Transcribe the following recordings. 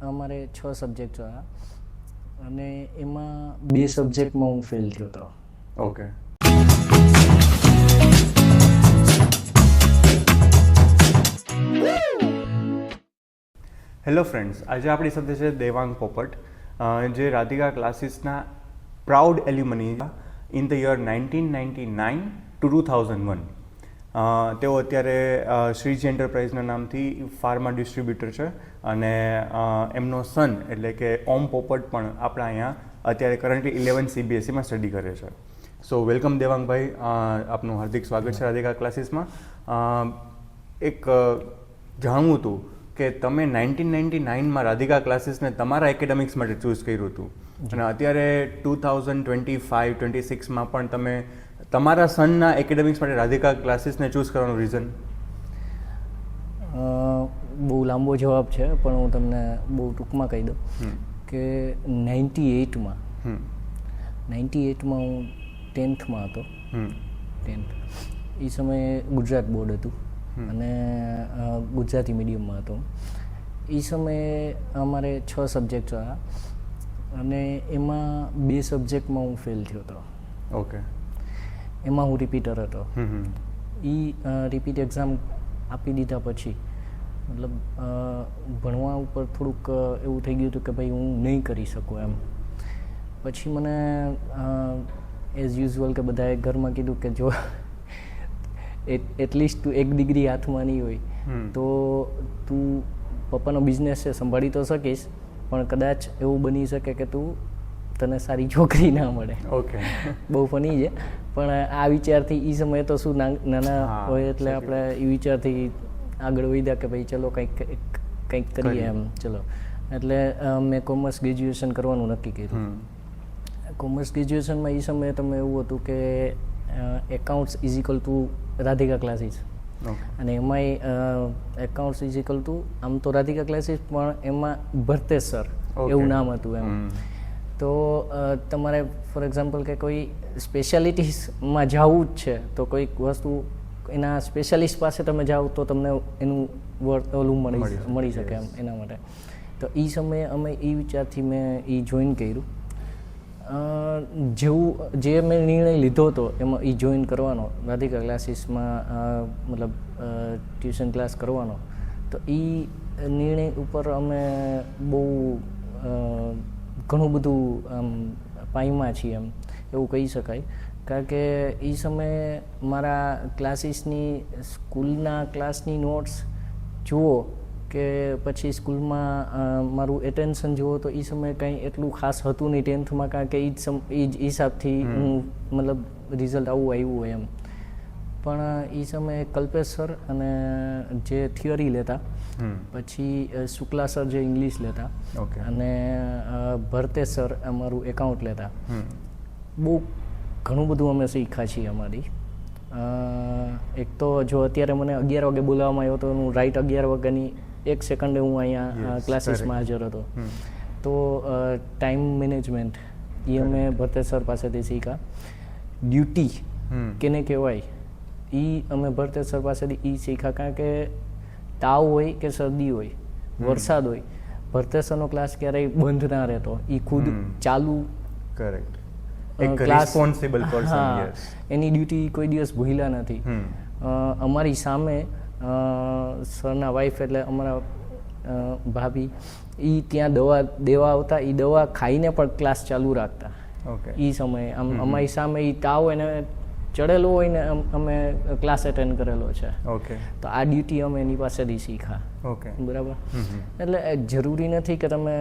અમારે 6 સબ્જેક્ટ હતા અને એમાં 2 સબ્જેક્ટમાં હું ફેલ થયો હતો. ઓકે. હેલો ફ્રેન્ડ્સ, આજે આપણી સાથે છે દેવાંગ પોપટ, જે રાધિકા ક્લાસીસના proud alumni in the year 1999 to 2001. તેઓ અત્યારે શ્રીજી એન્ટરપ્રાઇઝના નામથી ફાર્મા ડિસ્ટ્રીબ્યુટર છે અને એમનો સન એટલે કે ઓમ પોપટ પણ આપણા અહીંયા અત્યારે કરન્ટલી 11 CBSEમાં સ્ટડી કરે છે. સો વેલકમ દેવાંગભાઈ, આપનું હાર્દિક સ્વાગત છે રાધિકા ક્લાસીસમાં. એક જાણવું હતું કે તમે 1999માં રાધિકા ક્લાસીસને તમારા એકેડેમિક્સ માટે ચૂઝ કર્યું હતું અને અત્યારે 2025-26માં પણ તમે તમારા સનના એકેડેમિક્સ માટે રાધિકા ક્લાસીસને ચૂઝ કરવાનું રીઝન? બહુ લાંબો જવાબ છે પણ હું તમને બહુ ટૂંકમાં કહી દઉં કે 98માં હું 10thમાં હતો. 10th એ સમયે ગુજરાત બોર્ડ હતું અને ગુજરાતી મીડિયમમાં હતો. એ સમયે અમારે 6 સબ્જેક્ટ હતા અને એમાં 2 સબ્જેક્ટમાં હું ફેલ થયો હતો. ઓકે. એમાં હું રિપીટર હતો. એ રિપીટ એક્ઝામ આપી દીધા પછી મતલબ ભણવા ઉપર થોડુંક એવું થઈ ગયું હતું કે ભાઈ હું નહીં કરી શકું એમ. પછી મને એઝ યુઝ્યુઅલ કે બધાએ ઘરમાં કીધું કે જો એટલીસ્ટ તું 1 ડિગ્રી હાથમાં નહીં હોય તો તું પપ્પાનો બિઝનેસ છે સંભાળી તો શકીશ પણ કદાચ એવું બની શકે કે તને સારી છોકરી ના મળે. ઓકે. બહુ ફની છે પણ આ વિચારથી એ સમયે તો શું નાના હોય એટલે આપણે એ વિચારથી આગળ વધ્યા કે ભાઈ ચલો કંઈક કરીએ એમ. ચલો એટલે મેં કોમર્સ ગ્રેજ્યુએશન કરવાનું નક્કી કર્યું. કોમર્સ ગ્રેજ્યુએશનમાં એ સમયે તમે એવું હતું કે accounts is equal to Radhika classes અને એમાંય એકાઉન્ટ્સ ઇઝ ઇક્વલ ટુ આમ તો રાધિકા ક્લાસીસ પણ એમાં ભરતેજ સર એવું નામ હતું એમ. તો તમારે ફોર એક્ઝામ્પલ કે કોઈ સ્પેશિયાલિટીઝમાં જવું જ છે તો કોઈક વસ્તુ એના સ્પેશિયાલિસ્ટ પાસે તમે જાઓ તો તમને એનું ઓલું મળી શકે એમ. એના માટે તો એ સમયે અમે એ વિચારથી મેં એ જોઈન કર્યું. જે મેં નિર્ણય લીધો હતો એમાં એ જોઈન કરવાનો રાધિકા ક્લાસીસમાં મતલબ ટ્યુશન ક્લાસ કરવાનો તો એ નિર્ણય ઉપર અમે બહુ ઘણું બધું પાયમાં છીએ એમ એવું કહી શકાય. કારણ કે એ સમયે મારા ક્લાસીસની સ્કૂલના ક્લાસની નોટ્સ જુઓ કે પછી સ્કૂલમાં મારું એટેન્શન જુઓ તો એ સમયે કંઈ એટલું ખાસ હતું નહીં 10thમાં કારણ કે એ જ હિસાબથી હું મતલબ રિઝલ્ટ આવું આવ્યું હોય એમ. પણ એ સમયે કલ્પેશ સર અને જે થિયરી લેતા પછી શુક્લા સર જે ઇંગ્લિશ લેતા અને ભરતેજ સર અમારું એકાઉન્ટ લેતા બહુ ઘણું બધું અમે શીખ્યા છીએ અમારી. એક તો જો અત્યારે મને 11 વાગે બોલાવવામાં આવ્યો તો હું રાઈટ 11 વાગ્યાની 1 સેકન્ડે હું અહીંયા ક્લાસીસમાં હાજર હતો. તો ટાઈમ મેનેજમેન્ટ એ અમે ભરતેજ સર પાસેથી શીખ્યા. ડ્યુટી કેને કહેવાય એ અમે ભરતેજ સર પાસેથી એ શીખ્યા. કારણ કે તાવ હોય કે શરદી હોય વરસાદ હોય ભરતેજ સરનો ક્લાસ ક્યારેય બંધ ના રહેતો. એ ખુદ ચાલુ ક્લાસ એની ડ્યુટી કોઈ દિવસ ભૂલ્યા નથી. અમારી સામે સરના વાઈફ એટલે અમારા ભાભી એ ત્યાં દવા દેવા આવતા. એ દવા ખાઈને પણ ક્લાસ ચાલુ રાખતા. એ સમયે આમ અમારી સામે એ તાવ એને ચડેલો હોય ને અમે ક્લાસ એટેન્ડ કરેલો છે. તો આ ડ્યુટી અમે એની પાસેથી શીખ્યા. બરાબર. એટલે જરૂરી નથી કે તમે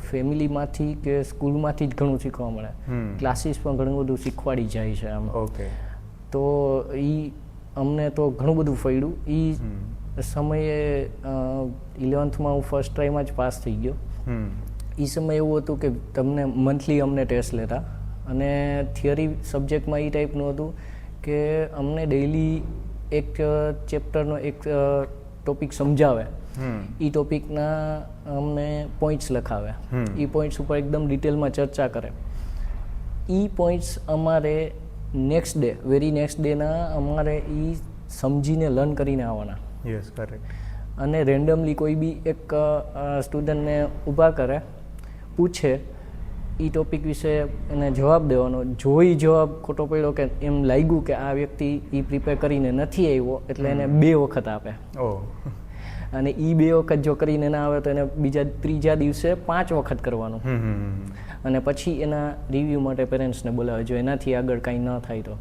ફેમિલીમાંથી કે સ્કૂલમાંથી જ ઘણું શીખવા મળે. ક્લાસીસ પણ ઘણું બધું શીખવાડી જાય છે આમ. તો એ અમને તો ઘણું બધું ફળ્યું. એ સમયે 11thમાં હું ફર્સ્ટ ટ્રાયમાં જ પાસ થઈ ગયો. એ સમયે એવું હતું કે તમને મંથલી અમને ટેસ્ટ લેતા અને થિયરી સબ્જેક્ટમાં એ ટાઈપનું હતું કે અમને ડેઇલી એક ચેપ્ટરનો એક ટોપિક સમજાવે. એ ટોપિકના અમને પોઈન્ટ્સ લખાવે. એ પોઈન્ટ્સ ઉપર એકદમ ડિટેલમાં ચર્ચા કરે. એ પોઈન્ટ્સ અમારે વેરી નેક્સ્ટ ડેના અમારે એ સમજીને લર્ન કરીને આવવાના. Yes, correct. અને રેન્ડમલી કોઈ બી એક સ્ટુડન્ટને ઊભા કરે, પૂછે, એ ટોપિક વિશે એને જવાબ દેવાનો. જો એ જવાબ ખોટો પડ્યો કે એમ લાગ્યું કે આ વ્યક્તિ એ પ્રિપેર કરીને નથી આવ્યો, એટલે એને 2 વખત આપે. અને એ 2 વખત જો કરીને ના આવે તો એને ત્રીજા દિવસે 5 વખત કરવાનું. અને પછી એના રિવ્યૂ માટે પેરેન્ટ્સને બોલાવે જો એનાથી આગળ કાંઈ ન થાય તો.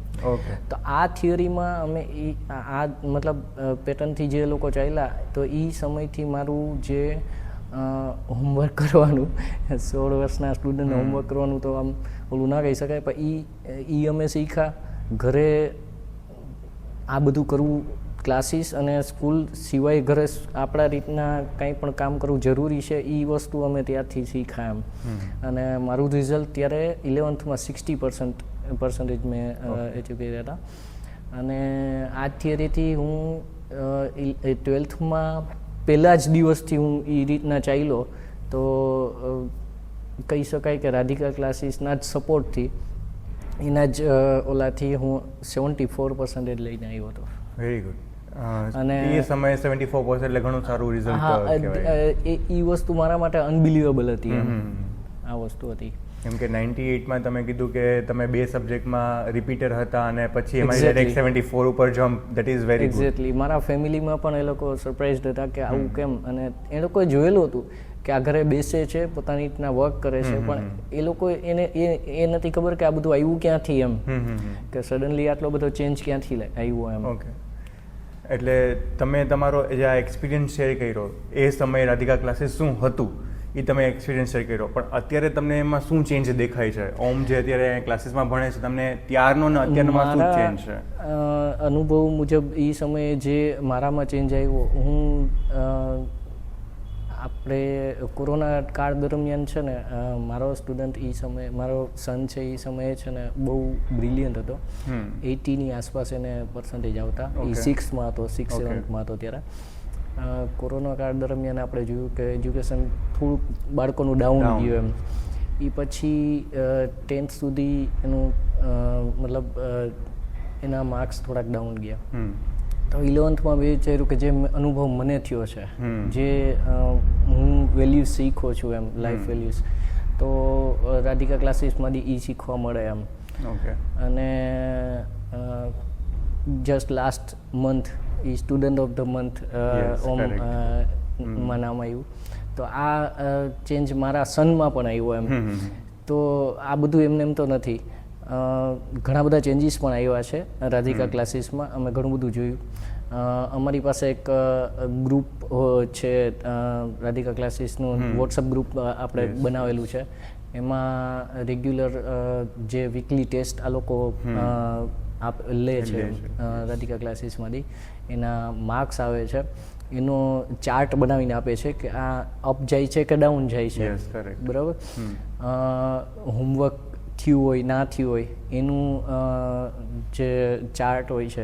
તો આ થિયરીમાં અમે આ મતલબ પેટર્નથી જે લોકો ચાલ્યા, તો એ સમયથી મારું જે હોમવર્ક કરવાનું, 16 વર્ષના સ્ટુડન્ટને હોમવર્ક કરવાનું તો આમ ઓલું ના કહી શકાય, પણ એ અમે શીખ્યા. ઘરે આ બધું કરવું, ક્લાસીસ અને સ્કૂલ સિવાય ઘરે આપણા રીતના કંઈ પણ કામ કરવું જરૂરી છે, એ વસ્તુ અમે ત્યારથી શીખ્યા એમ. અને મારું રિઝલ્ટ ત્યારે 11thમાં 60% મેં એચીવ કર્યા હતા. અને આ થિયરીથી હું 12thમાં પહેલા જ દિવસથી હું એ રીતના ચાલ્યો, તો કહી શકાય કે રાધિકા ક્લાસીસના જ સપોર્ટથી, એના જ ઓલાથી હું 74% લઈને આવ્યો હતો. Very good. અને એ સમયે 74% એટલે ઘણું સારું રિઝલ્ટ કહેવાય. એ વસ્તુ મારા માટે અનબિલીવેબલ હતી એમ. આ વસ્તુ હતી કેમ કે 98માં તમે કીધું કે તમે 2 સબ્જેક્ટમાં રિપીટર હતા અને પછી એમાં ડાયરેક્ટ 74 ઉપર jump. That is very good. Exactly. મારા ફેમિલીમાં પણ એ લોકો સરપ્રાઇઝડ હતા કે આવું કેમ, અને એ લોકોએ જોયેલું હતું કે આ ઘરે બેસે છે, પોતાની રીતના વર્ક કરે છે, પણ એ લોકો એને એ નથી ખબર કે આ બધું આવ્યું ક્યાંથી એમ, કે સડનલી આટલો બધો ચેન્જ ક્યાંથી આવ્યો એમ. ઓકે. એટલે તમે તમારો જે આ એક્સપિરિયન્સ શેર કર્યો, એ સમયે રાધિકા ક્લાસીસ શું હતું એ તમે એક્સપિરિયન્સ શેર કર્યો, પણ અત્યારે તમને એમાં શું ચેન્જ દેખાય છે? ઓમ જે અત્યારે ક્લાસીસમાં ભણે છે, તમને ત્યારનો ને અત્યારનો શું ચેન્જ છે? અનુભવ મુજબ એ સમયે જે મારામાં ચેન્જ આવ્યો, હું આપણે કોરોના કાળ દરમિયાન છે ને, મારો સ્ટુડન્ટ એ સમયે, મારો સન છે એ સમયે છે ને બહુ બ્રિલિયન્ટ હતો. 80ની આસપાસ એને પર્સન્ટેજ આવતા. એ 6થમાં હતો, 6-7માં હતો ત્યારે. કોરોના કાળ દરમિયાન આપણે જોયું કે એજ્યુકેશન થોડુંક બાળકોનું ડાઉન ગયું એમ. એ પછી 10th સુધી એનું મતલબ એના માર્ક્સ થોડાક ડાઉન ગયા. તો 11thમાં મેં વિચાર્યું કે જે અનુભવ મને થયો છે, જે હું વેલ્યુઝ શીખો છું એમ, લાઈફ વેલ્યુઝ, તો રાધિકા ક્લાસીસમાંથી એ શીખવા મળે એમ. અને just last month A student of the month માં નામ આવ્યું. તો આ ચેન્જ મારા સનમાં પણ આવ્યો એમ. તો આ બધું એમને એમ તો નથી, ઘણા બધા ચેન્જીસ પણ આવ્યા છે રાધિકા ક્લાસીસમાં. અમે ઘણું બધું જોયું. અમારી પાસે એક ગ્રુપ છે રાધિકા ક્લાસીસનું, વોટ્સઅપ ગ્રુપ આપણે બનાવેલું છે. એમાં રેગ્યુલર જે વીકલી ટેસ્ટ આ લોકો લે છે રાધિકા ક્લાસીસમાંથી, એના માર્ક્સ આવે છે, એનો ચાર્ટ બનાવીને આપે છે કે આ અપ જાય છે કે ડાઉન જાય છે. બરાબર. હોમવર્ક થયું હોય ના થયું હોય એનું જે ચાર્ટ હોય છે,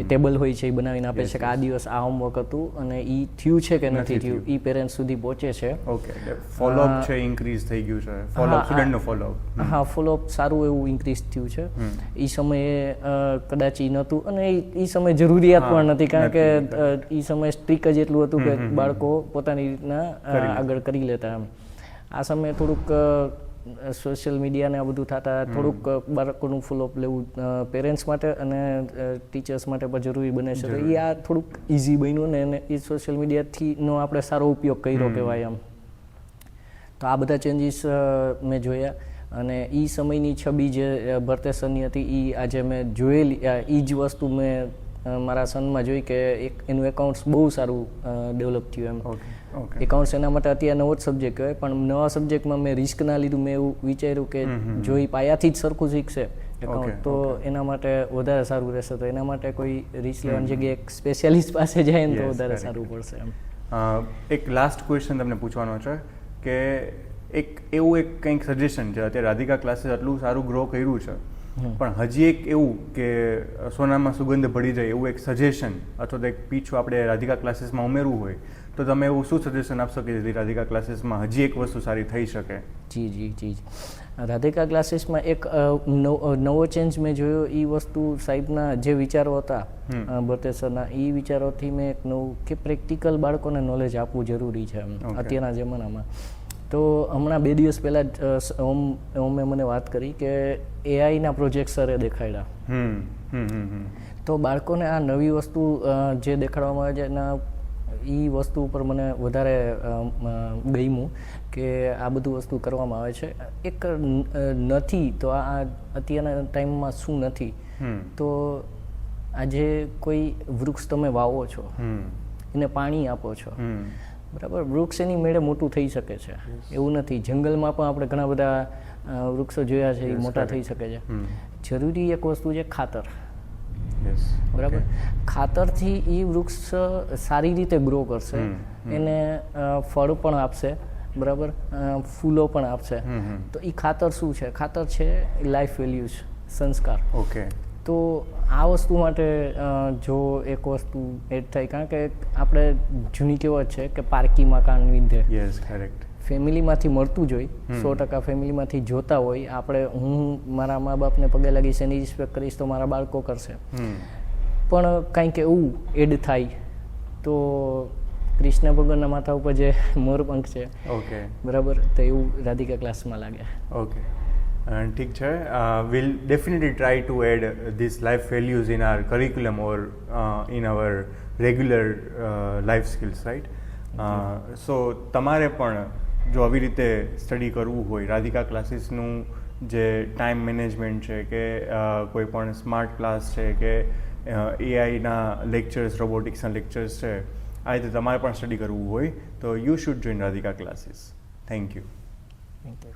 એ ટેબલ હોય છે, એ બનાવીને આપે છે કે આ દિવસ આ હોમવર્ક હતું અને એ થયું છે કે નથી થયું, એ પેરેન્ટ્સ સુધી પહોંચે છે. ઓકે. ફોલોઅપ છે ઇન્ક્રીઝ થઈ ગયું છે, ફોલોઅપ, સ્ટુડન્ટનો ફોલોઅપ. હા, ફોલોઅપ સારું એવું ઇન્ક્રીઝ થયું છે. એ સમયે કદાચ એ નહોતું, અને એ સમયે જરૂરિયાત પણ નથી, કારણ કે એ સમયે સ્ટ્રીક જ એટલું હતું કે બાળકો પોતાની રીતના આગળ કરી લેતા એમ. આ સમયે થોડુંક સોશિયલ મીડિયાને આ બધું થતા થોડુંક બાળકોનું ફોલોઅપ લેવું પેરેન્ટ્સ માટે અને ટીચર્સ માટે પણ જરૂરી બને છે. તો એ આ થોડુંક ઇઝી બન્યું ને, એને એ સોશિયલ મીડિયાથીનો આપણે સારો ઉપયોગ કર્યો કહેવાય એમ. તો આ બધા ચેન્જીસ મેં જોયા. અને એ સમયની છબી જે ભરતેજ સરની હતી, એ આજે મેં જોયેલી, એ જ વસ્તુ મેં મારા સનમાં જોઈ કે એનું એકાઉન્ટ્સ બહુ સારું ડેવલપ થયું એમ. એકાઉન્ટ્સ એના માટે અત્યારે નવો જ સબ્જેક્ટ કહેવાય, પણ નવા સબ્જેક્ટમાં મેં રિસ્ક ના લીધું. મેં એવું વિચાર્યું કે જો એ પાયાથી જ સરખું શીખશે એકાઉન્ટ, તો એના માટે વધારે સારું રહેશે. તો એના માટે કોઈ રિસ્ક લેવાની જગ્યાએ એક સ્પેશિયાલિસ્ટ પાસે જાય ને તો વધારે સારું પડશે એમ. એક લાસ્ટ ક્વેશ્ચન તમને પૂછવાનો છે કે એવું કંઈક સજેશન છે, અત્યારે રાધિકા ક્લાસીસ આટલું સારું ગ્રો કર્યું છે, પણ હજી એક એવું કે સોનામાં સુગંધ ભળી જાય એવું એક સજેશન અથવા તો એક પીછું આપણે રાધિકા ક્લાસીસમાં ઉમેરવું હોય તો તમે એવું શું સજેશન આપશો કે જેથી રાધિકા ક્લાસીસમાં હજી એક વસ્તુ સારી થઈ શકે? જી જી જી રાધિકા ક્લાસીસમાં એક નવો ચેન્જ મેં જોયો. એ વસ્તુ સાહેબના જે વિચારો હતા બતેસરના, એ વિચારોથી મેં એક નવું કે પ્રેક્ટિકલ બાળકોને નોલેજ આપવું જરૂરી છે અત્યારના જમાનામાં. તો હમણાં 2 દિવસ પહેલાં જ ઓમે મને વાત કરી કે એઆઈના પ્રોજેક્ટ સરે દેખાડ્યા. તો બાળકોને આ નવી વસ્તુ જે દેખાડવામાં આવે છે એના એ વસ્તુ ઉપર મને વધારે ગમ્યું કે આ બધું વસ્તુ કરવામાં આવે છે. એક નથી તો આ અત્યારના ટાઈમમાં શું નથી, તો આજે કોઈ વૃક્ષ તમે વાવો છો, એને પાણી આપો છો, બરાબર, વૃક્ષ એની મેળે મોટું થઈ શકે છે, એવું નથી. જંગલમાં પણ આપણે ઘણા બધા વૃક્ષો જોયા છે, એ મોટા થઈ શકે છે. જરૂરી એક વસ્તુ છે ખાતર, બરાબર. ખાતરથી એ વૃક્ષ સારી રીતે ગ્રો કરશે, એને ફળ પણ આપશે, બરાબર, ફૂલો પણ આપશે. તો એ ખાતર શું છે? ખાતર છે લાઈફ વેલ્યુઝ, સંસ્કાર. ઓકે. તો આ વસ્તુ માટે જો એક વસ્તુ એડ થાય, કારણ કે આપણે જૂની કહેવત છે કે પારકી મકાન વિંધે. Yes, correct. ફેમિલીમાંથી મળતું જ હોય, 100% ફેમિલીમાંથી જોતા હોય આપણે. હું મારા મા બાપને પગે લાગીશ, એની રિસ્પેક્ટ કરીશ તો મારા બાળકો કરશે. પણ કંઈક એવું એડ થાય તો કૃષ્ણ ભગવાનના માથા ઉપર જે મોરપંખ છે, ઓકે, બરાબર, તો એવું રાધિકા ક્લાસમાં લાગે. ઓકે, ઠીક છે. Will definitely try to add this life values in our curriculum or in our regular life skills, right? So તમારે પણ જો આવી રીતે સ્ટડી કરવું હોય, રાધિકા ક્લાસીસનું જે ટાઈમ મેનેજમેન્ટ છે કે કોઈ પણ સ્માર્ટ ક્લાસ છે કે એઆઈના લેક્ચર્સ, રોબોટિક્સના લેક્ચર્સ છે, આ રીતે તમારે પણ સ્ટડી કરવું હોય તો you should join Radhika classes. Thank you. Thank you.